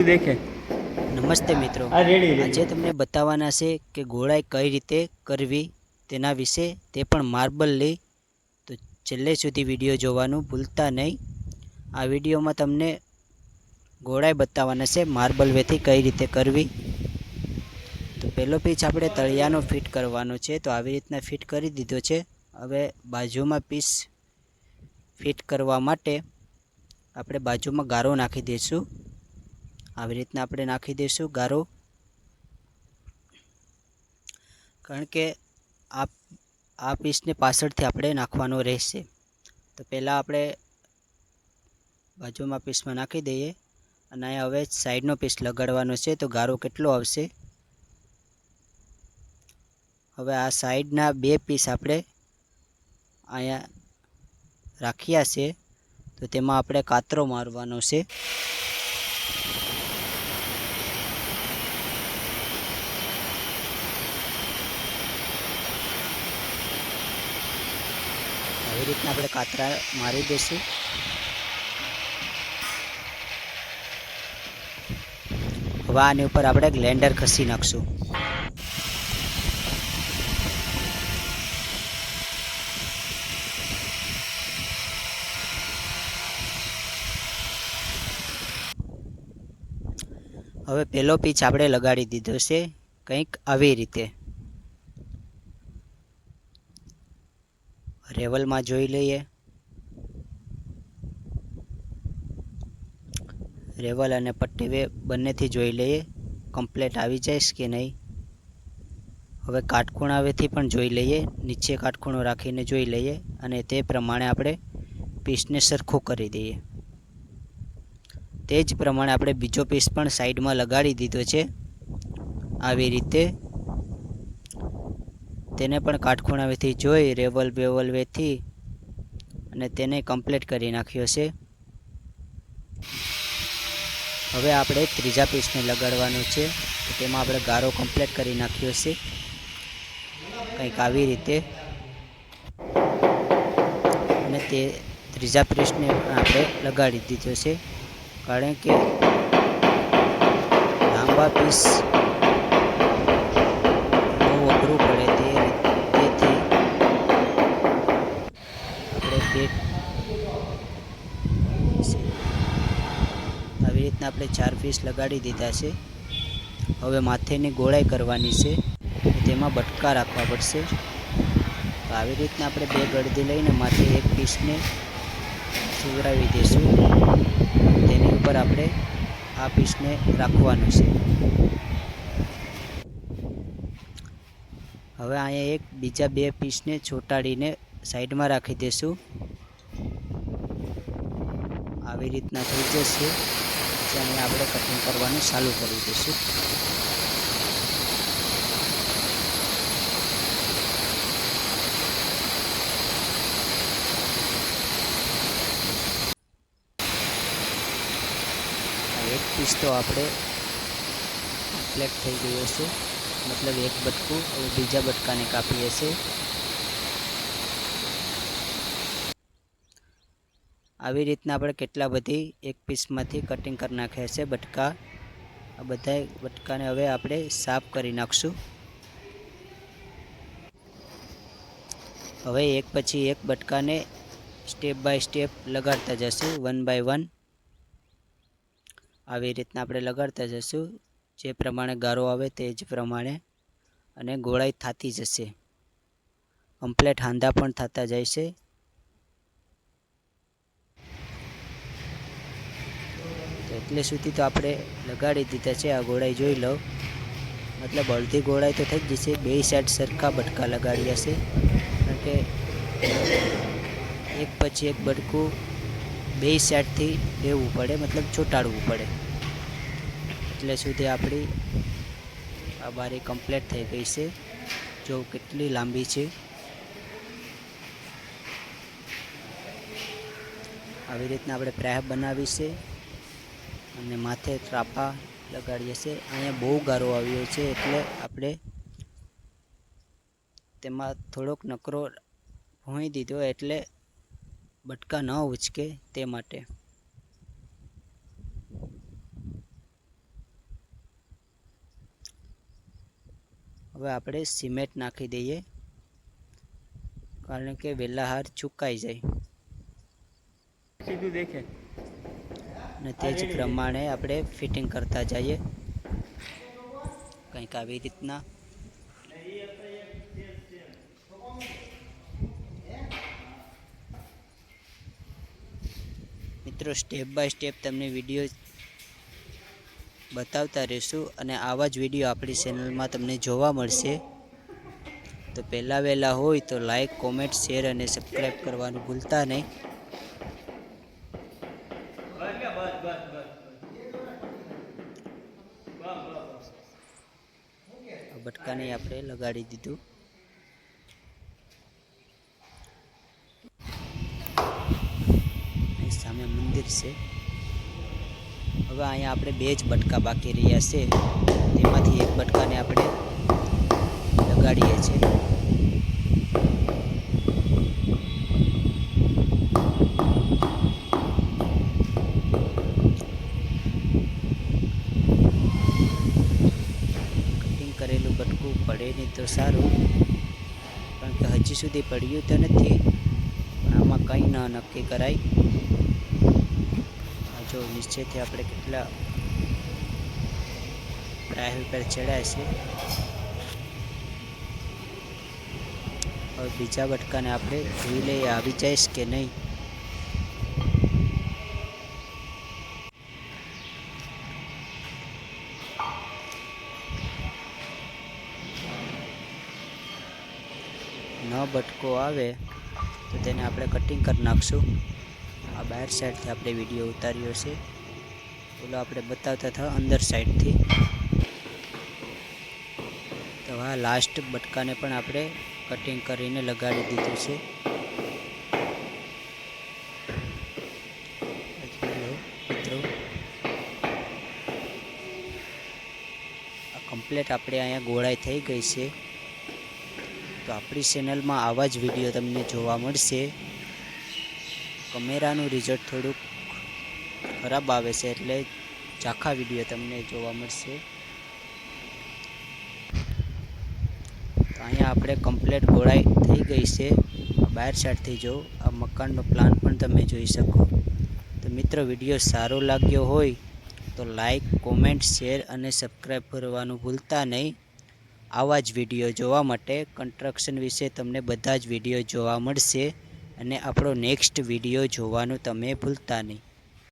देखे નમસ્તે મિત્રો, आ रेडी આજે रेडी તમને બતાવવાના છે કે ગોળાઈ કઈ રીતે કરવી તેના વિશે, તે પણ માર્બલ લઈ. તો છેલ્લે સુધી વિડીયો જોવાનું ભૂલતા નહીં. આ વિડીયોમાં તમને ગોળાઈ બતાવવાના છે માર્બલ વેથી કઈ રીતે કરવી. તો પહેલો પીસ આપણે તળિયાનો ફિટ કરવાનો છે, તો આવી રીતના ફિટ કરી દીધો છે. હવે બાજુમાં પીસ ફિટ કરવા માટે આપણે બાજુમાં ગારો નાખી દઈશું. આવી રીતના આપણે નાખી દઈશું ગારો, કારણ કે આ પીસને પાછળથી આપણે નાખવાનો રહેશે. તો પહેલાં આપણે બાજુમાં પીસમાં નાખી દઈએ અને અહીંયા હવે સાઈડનો પીસ લગાડવાનો છે. તો ગારો કેટલો આવશે, હવે આ સાઈડના બે પીસ આપણે અહીંયા રાખ્યા છે, તો તેમાં આપણે કાતરો મારવાનો છે. આવી રીતના આપણે કાતરા મારી દઈશું. હવે આની ઉપર આપણે ગ્લેન્ડર ખસી નાખશું. હવે પહેલો પીચ આપણે લગાડી દીધો છે કંઈક આવી રીતે. રેવલમાં જોઈ લઈએ, રેવલ અને પટ્ટી બંનેથી જોઈ લઈએ કમ્પ્લેટ આવી જાય કે નહીં. હવે કાટખૂણાવેથી પણ જોઈ લઈએ, નીચે કાટખૂણો રાખીને જોઈ લઈએ અને તે પ્રમાણે આપણે પીસને સરખું કરી દઈએ. તે જ પ્રમાણે આપણે બીજો પીસ પણ સાઈડમાં લગાડી દીધો છે આવી રીતે. તેને પણ કાટખૂણાવેથી જોઈ રેવલ બેવલ વેથી અને તેને કમ્પ્લીટ કરી નાખ્યો છે. હવે આપણે ત્રીજા પીસને લગાડવાનો છે, તો તેમાં આપણે ગારો કમ્પ્લીટ કરી નાખ્યો છે કંઈક આવી રીતે. અને તે ત્રીજા પીસને આપણે લગાડી દીધો છે, કારણ કે લાંબા પીસ બહુ અઘરું પડે, તેથી આપણે આવી રીતના આપણે 4 પીસ લગાડી દીધા છે. હવે માથેની ગોળાઈ કરવાની છે, તેમાં બટકા રાખવા પડશે. તો આવી રીતના આપણે બે ગળદી લઈને માથે એક પીસને સુવડાવી દઈશું. તેની ઉપર આપણે આ પીસને રાખવાનું છે. હવે અહીંયા એક બીજા બે પીસને ચોંટાડીને સાઈડમાં રાખી દઈશું. આવી રીતના થઈ જશે. પછી અહીંયા આપણે કટિંગ કરવાનું ચાલુ કરી દઈશું. એક પીસ તો આપણે કમ્પ્લીટ થઈ ગયો છે, મતલબ એક બટકું. હવે બીજા બટકાને કાપીએ છીએ. આવી રીતના આપણે કેટલા બધી એક પીસમાંથી કટિંગ કરી નાખ્યા છે બટકા. આ બધા બટકાને હવે આપણે સાફ કરી નાખશું. હવે એક પછી એક બટકાને સ્ટેપ બાય સ્ટેપ લગાડતા જશું, 1 બાય 1. આવી રીતના આપણે લગાડતા જશું, જે પ્રમાણે ગારો આવે તે જ પ્રમાણે, અને ગોળાઈ થતી જશે. કમ્પ્લેટ હાંધા પણ થતા જાય છે. તો એટલે સુધી તો આપણે લગાડી દીધા છે. આ ગોળાઈ જોઈ લો, મતલબ અડધી ગોળાઈ તો થઈ જ જશે. બે સાઈડ સરખા બટકા લગાડ્યા છે, કારણ કે એક પછી એક બટકું બે સાઈડથી લેવું પડે, મતલબ ચોંટાડવું પડે. એટલે સુધી આપણી આ બારી કમ્પ્લીટ થઈ ગઈ છે. જો કેટલી લાંબી છે. આવી રીતના આપણે પ્રાય બનાવી છે અને માથે ત્રાપા લગાડીએ છીએ. અહીંયા બહુ ગારો આવ્યો છે, એટલે આપણે તેમાં થોડોક નકરો ભોંઈ દીધો, એટલે બટકા ન ઉચકે તે માટે. હવે આપણે સિમેન્ટ નાખી દઈએ, કારણ કે વેલા હાર ચૂકાઈ જાય સીધું દેખે અને તે જ પ્રમાણે આપણે ફિટિંગ કરતા જઈએ, કંઈક આવી રીતના. મિત્રો, સ્ટેપ બાય સ્ટેપ તમને વિડીયો બતાવતા રહીશું અને આવા જ વિડીયો આપણી ચેનલમાં તમને જોવા મળશે. તો પહેલાં વહેલા હોય તો લાઈક, કોમેન્ટ, શેર અને સબસ્ક્રાઈબ કરવાનું ભૂલતા નહીં. બટકાને આપણે લગાડી દીધું. સામે મંદિર છે. હવે અહીંયા આપણે 2 જ બટકા બાકી રહ્યા છે, તેમાંથી એક બટકાને આપણે લગાડીએ છીએ. કટિંગ કરેલું બટકું પડે નહીં તો સારું, કારણ કે હજી સુધી પડ્યું તો નથી, પણ આમાં કંઈ ન નક્કી કરાય. જો નીચેથી આપણે કેટલા ડાયલ પર ચડ્યા છે. હવે બીજા બટકાને આપણે જોઈ લઈએ આવી જઈશ કે નહીં. ન બટકો આવે તો તેને આપણે કટિંગ કરી નાખશું. આ બહાર સાઈડથી આપણે વિડીયો ઉતાર્યો છે, ઓલો આપણે બતાવતા હતા અંદર સાઈડથી. તો આ લાસ્ટ બટકાને પણ આપણે કટિંગ કરીને લગાડી દીધું છે. મિત્રો, આ કમ્પ્લીટ આપણે અહીંયા ગોળાઈ થઈ ગઈ છે. તો આપણી ચેનલમાં આવા જ વિડીયો તમને જોવા મળશે. કેમેરાનું રિઝલ્ટ થોડુંક ખરાબ આવે છે, એટલે ઝાંખા વિડીયો તમને જોવા મળશે. તો અહીંયા આપણે કમ્પ્લીટ ગોળાઈ થઈ ગઈ છે. બહાર સાઈડથી જો આ મકાનનો પ્લાન પણ તમે જોઈ શકો. તો મિત્રો, વિડીયો સારો લાગ્યો હોય તો લાઈક, કોમેન્ટ, શેર અને સબસ્ક્રાઈબ કરવાનું ભૂલતા નહીં. આવા જ વિડીયો જોવા માટે કન્સ્ટ્રક્શન વિશે તમને બધા જ વિડીયો જોવા મળશે, અને આપણો નેક્સ્ટ વિડીયો જોવાનું તમે ભૂલતા નહીં.